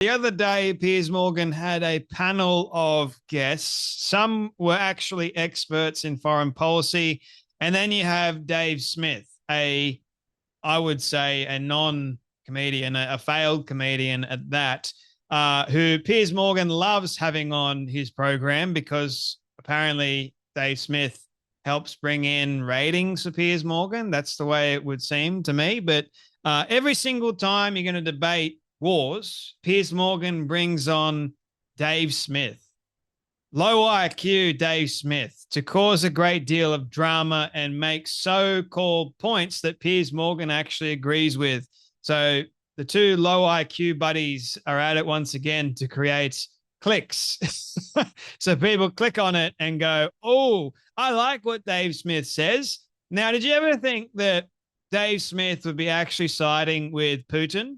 The other day, Piers Morgan had a panel of guests. Some were actually experts in foreign policy. And then you have Dave Smith, I would say, a non-comedian, a failed comedian at that, who Piers Morgan loves having on his program because apparently Dave Smith helps bring in ratings for Piers Morgan. That's the way it would seem to me. But every single time you're going to debate wars, Piers Morgan brings on Dave Smith. Low IQ Dave Smith to cause a great deal of drama and make so-called points that Piers Morgan actually agrees with. So the two low IQ buddies are at it once again to create clicks. So people click on it and go, oh, I like what Dave Smith says. Now, did you ever think that Dave Smith would be actually siding with Putin?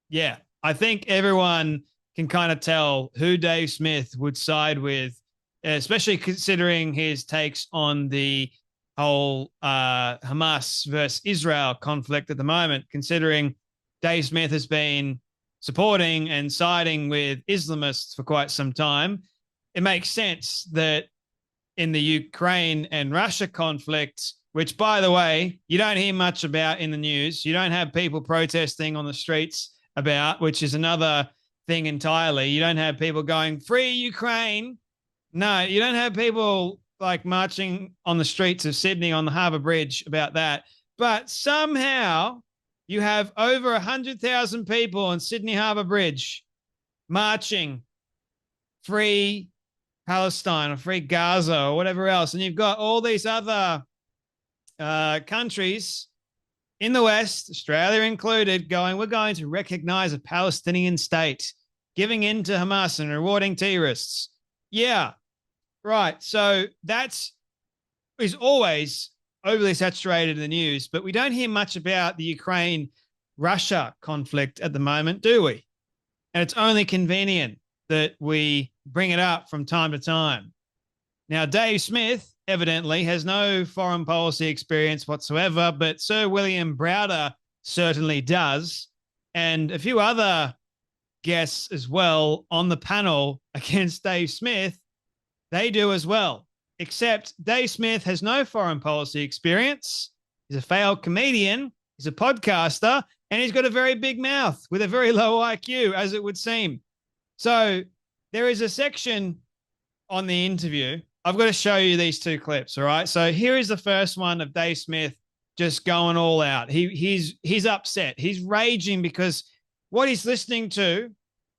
Yeah, I think everyone can kind of tell who Dave Smith would side with, especially considering his takes on the whole Hamas versus Israel conflict at the moment, considering Dave Smith has been supporting and siding with Islamists for quite some time. It makes sense that in the Ukraine and Russia conflict, which, by the way, you don't hear much about in the news, you don't have people protesting on the streets about, which is another thing entirely. You don't have people going, free Ukraine. No, you don't have people like marching on the streets of Sydney on the Harbour Bridge about that. But somehow you have over 100,000 people on Sydney Harbour Bridge marching free Palestine or free Gaza or whatever else. And you've got all these other countries in the West, Australia included, going, we're going to recognize a Palestinian state, giving in to Hamas and rewarding terrorists. Yeah, right. So is always overly saturated in the news, but we don't hear much about the Ukraine-Russia conflict at the moment, do we? And it's only convenient that we bring it up from time to time. Now, Dave Smith evidently has no foreign policy experience whatsoever, but Sir William Browder certainly does. And a few other guests as well on the panel against Dave Smith, they do as well. Except Dave Smith has no foreign policy experience. He's a failed comedian. He's a podcaster. And he's got a very big mouth with a very low IQ, as it would seem. So there is a section on the interview. I've got to show you these two clips, all right? So here is the first one of Dave Smith just going all out. He's upset. He's raging because what he's listening to,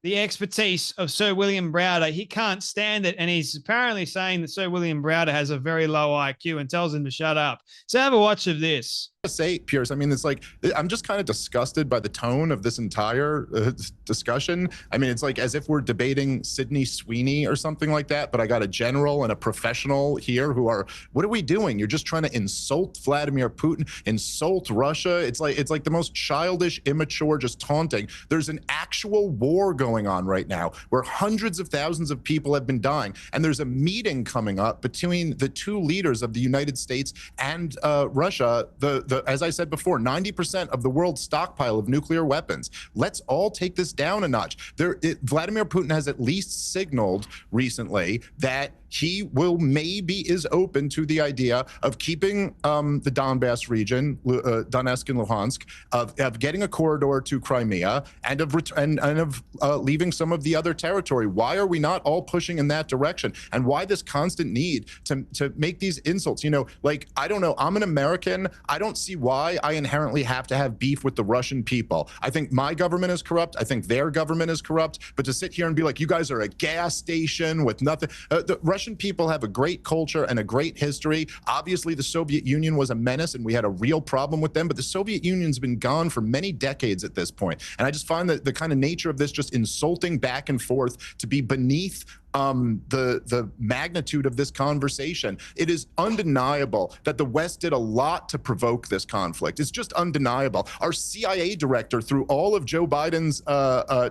the expertise of Sir William Browder, he can't stand it. And he's apparently saying that Sir William Browder has a very low IQ and tells him to shut up. So have a watch of this. Say, Pierce, I mean, it's like, I'm just kind of disgusted by the tone of this entire discussion. I mean, it's like as if we're debating Sydney Sweeney or something like that, but I got a general and a professional here who are, what are we doing? You're just trying to insult Vladimir Putin, insult Russia. It's like the most childish, immature, just taunting. There's an actual war going on right now where hundreds of thousands of people have been dying. And there's a meeting coming up between the two leaders of the United States and Russia, as I said before, 90% of the world's stockpile of nuclear weapons. Let's all take this down a notch. Vladimir Putin has at least signaled recently that he is open to the idea of keeping the Donbass region, Donetsk and Luhansk, of getting a corridor to Crimea, and of leaving some of the other territory. Why are we not all pushing in that direction? And why this constant need to make these insults? You know, like, I don't know, I'm an American. I don't see why I inherently have to have beef with the Russian people. I think my government is corrupt. I think their government is corrupt. But to sit here and be like, you guys are a gas station with nothing. The Russian people have a great culture and a great history. Obviously, the Soviet Union was a menace and we had a real problem with them. But the Soviet Union's been gone for many decades at this point. And I just find that the kind of nature of this just insulting back and forth to be beneath the magnitude of this conversation. It is undeniable that the West did a lot to provoke this conflict. It's just undeniable. Our CIA director through all of Joe Biden's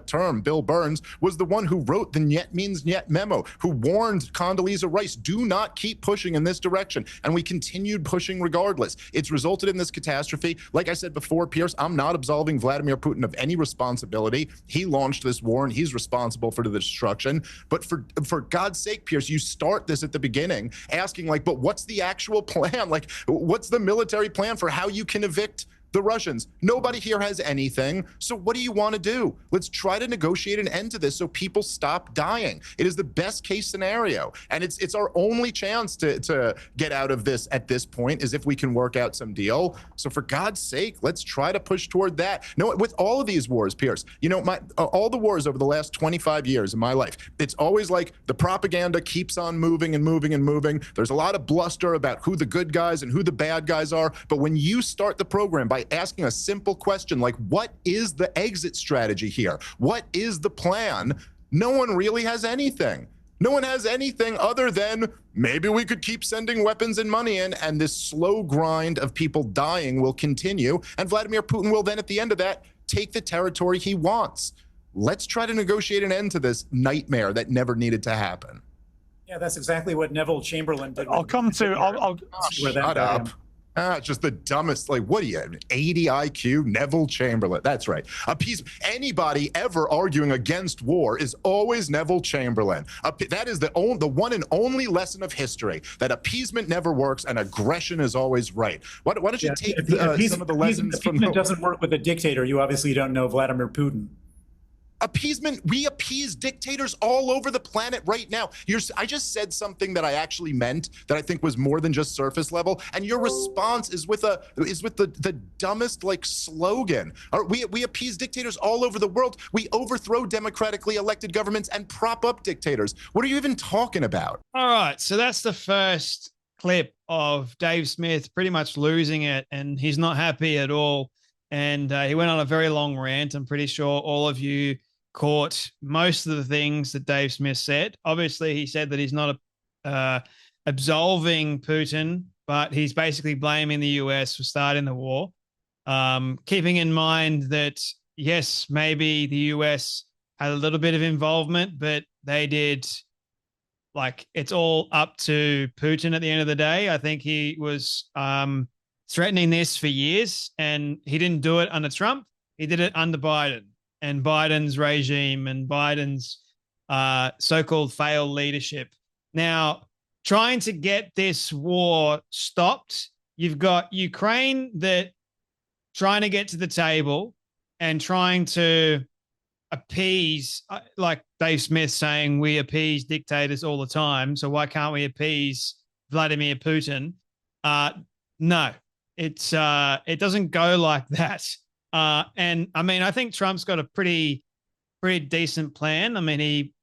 term, Bill Burns, was the one who wrote the Niet means Niet memo, who warned Condoleezza Rice, do not keep pushing in this direction. And we continued pushing regardless. It's resulted in this catastrophe. Like I said before, Pierce, I'm not absolving Vladimir Putin of any responsibility. He launched this war and he's responsible for the destruction. But for God's sake, Pierce, you start this at the beginning asking like, but what's the actual plan? Like, what's the military plan for how you can evict the Russians? Nobody here has anything. So what do you want to do? Let's try to negotiate an end to this so people stop dying. It is the best case scenario. And it's our only chance to get out of this at this point is if we can work out some deal. So for God's sake, let's try to push toward that. No, with all of these wars, Pierce, you know, all the wars over the last 25 years of my life, it's always like the propaganda keeps on moving and moving and moving. There's a lot of bluster about who the good guys and who the bad guys are. But when you start the program by asking a simple question like, what is the exit strategy here? What is the plan? No one really has anything. No one has anything other than maybe we could keep sending weapons and money in, and this slow grind of people dying will continue. And Vladimir Putin will then, at the end of that, take the territory he wants. Let's try to negotiate an end to this nightmare that never needed to happen. Yeah, that's exactly what Neville Chamberlain did. I'll Shut up. Just the dumbest, like, what are you, 80 IQ, Neville Chamberlain? That's right. Anybody ever arguing against war is always Neville Chamberlain. That is the one and only lesson of history, that appeasement never works and aggression is always right. Why don't you take some of the lessons from... Appeasement doesn't work with a dictator. You obviously don't know Vladimir Putin. Appeasement, we appease dictators all over the planet right now. I just said something that I actually meant that I think was more than just surface level, and your response is with the dumbest like slogan. We appease dictators all over the world. We overthrow democratically elected governments and prop up dictators. What are you even talking about? All right, so that's the first clip of Dave Smith pretty much losing it, and he's not happy at all. And he went on a very long rant. I'm pretty sure all of you caught most of the things that Dave Smith said. Obviously, he said that he's not absolving Putin, but he's basically blaming the US for starting the war. Keeping in mind that, yes, maybe the US had a little bit of involvement, but they did, like, it's all up to Putin at the end of the day. I think he was threatening this for years, and he didn't do it under Trump. He did it under Biden and Biden's regime and Biden's so-called failed leadership. Now, trying to get this war stopped, you've got Ukraine that trying to get to the table and trying to appease, like Dave Smith saying, we appease dictators all the time, so why can't we appease Vladimir Putin? No, it doesn't go like that. And I mean, I think Trump's got a pretty decent plan. I mean, he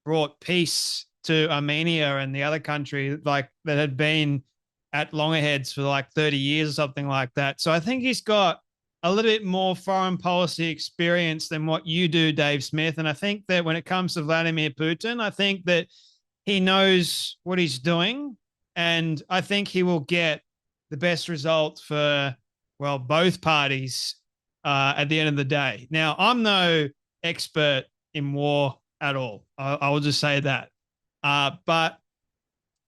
brought peace to Armenia and the other country like that had been at loggerheads for like 30 years or something like that. So I think he's got a little bit more foreign policy experience than what you do, Dave Smith. And I think that when it comes to Vladimir Putin, I think that he knows what he's doing, and I think he will get the best result for, well, both parties at the end of the day. Now, I'm no expert in war at all. I will just say that. But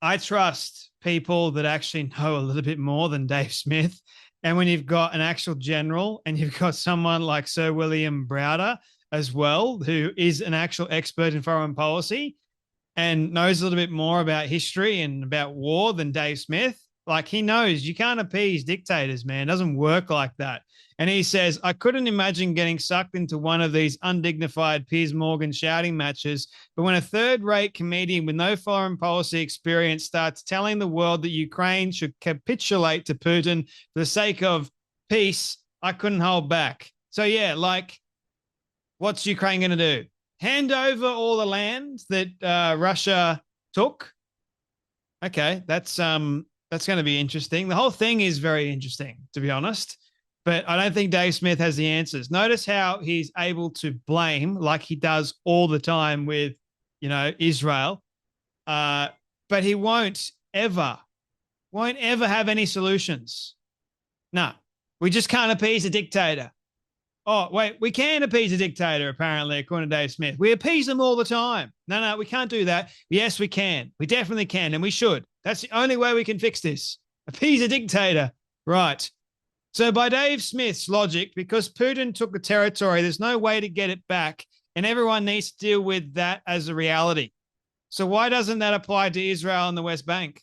I trust people that actually know a little bit more than Dave Smith. And when you've got an actual general and you've got someone like Sir William Browder as well, who is an actual expert in foreign policy and knows a little bit more about history and about war than Dave Smith, like, he knows you can't appease dictators, man. It doesn't work like that. And he says, I couldn't imagine getting sucked into one of these undignified Piers Morgan shouting matches. But when a third-rate comedian with no foreign policy experience starts telling the world that Ukraine should capitulate to Putin for the sake of peace, I couldn't hold back. So, yeah, like, what's Ukraine going to do? Hand over all the land that Russia took? Okay, that's going to be interesting. The whole thing is very interesting, to be honest. But I don't think Dave Smith has the answers. Notice how he's able to blame, like he does all the time with, Israel. But he won't ever have any solutions. No, we just can't appease a dictator. Oh, wait, we can appease a dictator, apparently, according to Dave Smith. We appease them all the time. No, we can't do that. Yes, we can. We definitely can, and we should. That's the only way we can fix this. Appease a dictator. Right. So by Dave Smith's logic, because Putin took the territory, there's no way to get it back, and everyone needs to deal with that as a reality. So why doesn't that apply to Israel and the West Bank?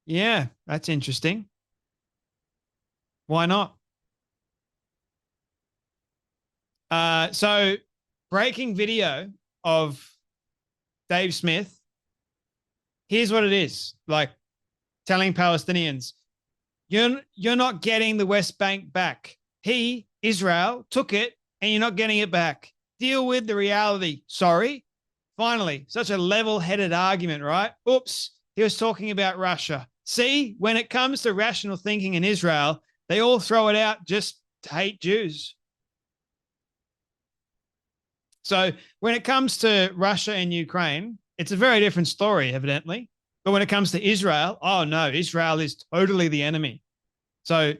Yeah, that's interesting. Why not? So breaking video of Dave Smith. Here's what it is like telling Palestinians, you're not getting the West Bank back. Israel, took it and you're not getting it back. Deal with the reality. Sorry. Finally, such a level-headed argument, right? Oops, he was talking about Russia. See, when it comes to rational thinking in Israel, they all throw it out just to hate Jews. So when it comes to Russia and Ukraine, it's a very different story, evidently. But when it comes to Israel, oh no, Israel is totally the enemy. So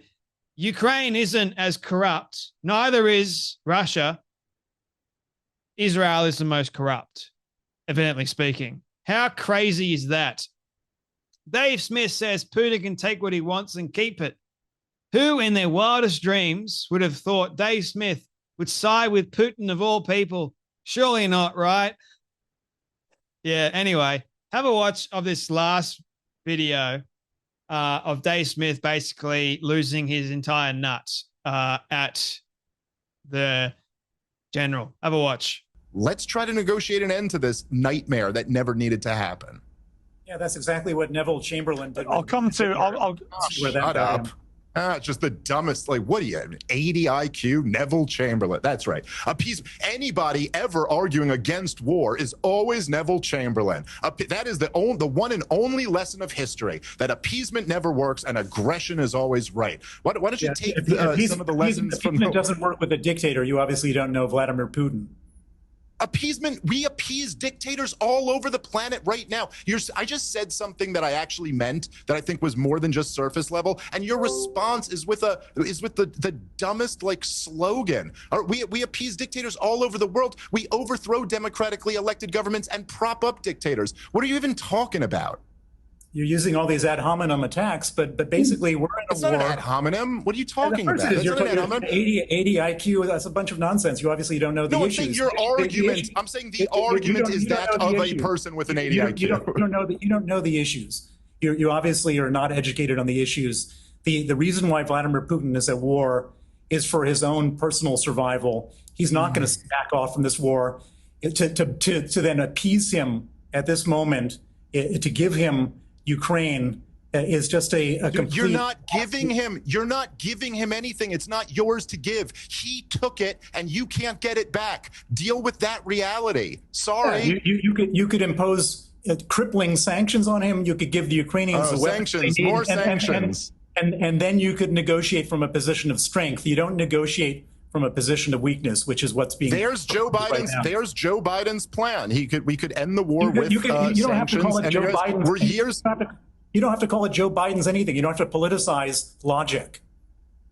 Ukraine isn't as corrupt. Neither is Russia. Israel is the most corrupt, evidently speaking. How crazy is that? Dave Smith says Putin can take what he wants and keep it. Who in their wildest dreams would have thought Dave Smith would side with Putin of all people? Surely not, right? Yeah, anyway, have a watch of this last video of Dave Smith basically losing his entire nuts at the general. Have a watch. Let's try to negotiate an end to this nightmare that never needed to happen. Yeah, that's exactly what Neville Chamberlain did. I'll come to. I'll shut up. Just the dumbest, like, what are you, 80 IQ, Neville Chamberlain? That's right. Anybody ever arguing against war is always Neville Chamberlain. That is the one and only lesson of history, that appeasement never works and aggression is always right. Why don't you take some of the lessons from... Appeasement doesn't work with a dictator. You obviously don't know Vladimir Putin. Appeasement, we appease dictators all over the planet right now. I just said something that I actually meant, that I think was more than just surface level, and your response is with the dumbest like slogan. We appease dictators all over the world. We overthrow democratically elected governments and prop up dictators. What are you even talking about? You're using all these ad hominem attacks, but basically we're in a war. It's not an ad hominem. What are you talking about? You're talking 80 IQ. That's a bunch of nonsense. You obviously don't know the issues. No, I'm saying your argument. I'm saying the argument is that of a person with an 80 IQ. You don't know the issues. You obviously are not educated on the issues. The reason why Vladimir Putin is at war is for his own personal survival. He's not going to back off from this war. To then appease him at this moment, to give him Ukraine is just a complete... You're not giving him anything. It's not yours to give. He took it and you can't get it back. Deal with that reality. Sorry. Yeah, you could impose crippling sanctions on him. You could give the Ukrainians sanctions, more sanctions. And then you could negotiate from a position of strength. You don't negotiate from a position of weakness, which is what's being... There's Joe Biden's plan. We could end the war with you don't have to call it Joe Biden's. We're years... You don't have to call it Joe Biden's anything. You don't have to politicize logic.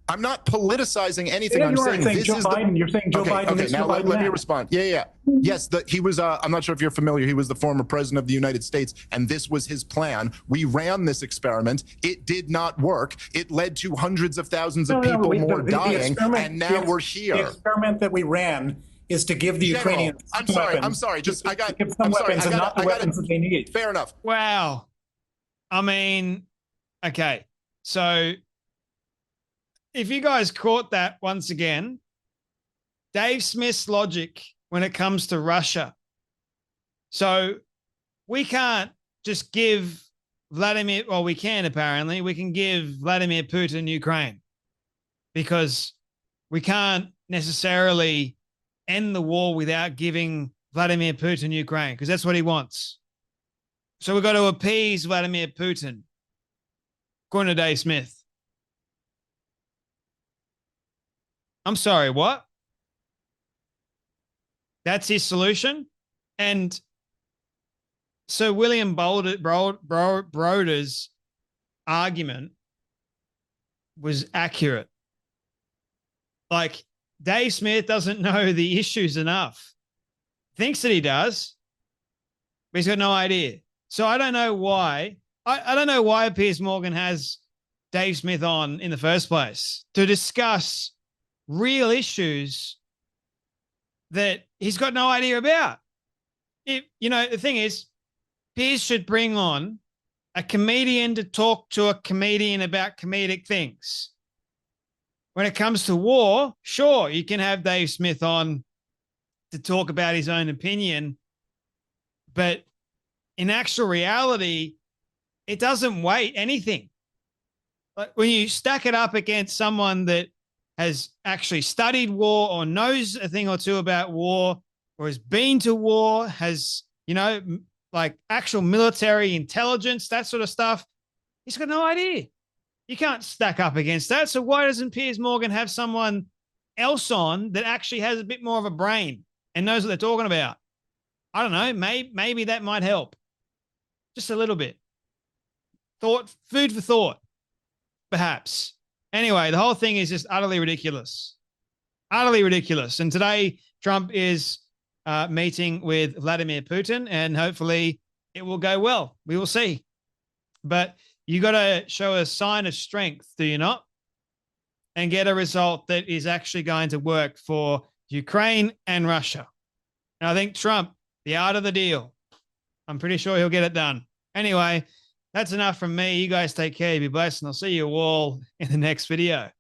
I'm not politicizing anything. Yeah, I'm saying this Joe is Biden. You're saying Joe Biden. Okay, now let me respond. Yeah. Yes, he was, I'm not sure if you're familiar, he was the former president of the United States, and this was his plan. We ran this experiment. It did not work. It led to hundreds of thousands of people more dying, and now we're here. The experiment that we ran is to give the Ukrainians weapons. I'm sorry. Give some weapons and not the weapons that they need. Fair enough. Wow. I mean, okay. So if you guys caught that once again, Dave Smith's logic when it comes to Russia. So we can't just give Vladimir, well, we can apparently, we can give Vladimir Putin Ukraine because we can't necessarily end the war without giving Vladimir Putin Ukraine because that's what he wants. So we've got to appease Vladimir Putin, according to Dave Smith. I'm sorry, what? That's his solution? And So William Broder's argument was accurate. Like, Dave Smith doesn't know the issues enough. Thinks that he does, but he's got no idea. So I don't know why. I don't know why Piers Morgan has Dave Smith on in the first place to discuss real issues that he's got no idea about. The thing is, Piers should bring on a comedian to talk to a comedian about comedic things. When it comes to war, sure, you can have Dave Smith on to talk about his own opinion, but in actual reality, it doesn't weigh anything. Like, when you stack it up against someone that has actually studied war or knows a thing or two about war or has been to war, has, like actual military intelligence, that sort of stuff, he's got no idea. You can't stack up against that. So why doesn't Piers Morgan have someone else on that actually has a bit more of a brain and knows what they're talking about? I don't know. Maybe that might help. Just a little bit. Food for thought, perhaps. Anyway, the whole thing is just utterly ridiculous. Utterly ridiculous. And today, Trump is meeting with Vladimir Putin, and hopefully it will go well. We will see. But you got to show a sign of strength, do you not? And get a result that is actually going to work for Ukraine and Russia. And I think Trump, the art of the deal, I'm pretty sure he'll get it done. Anyway, that's enough from me. You guys take care. Be blessed, and I'll see you all in the next video.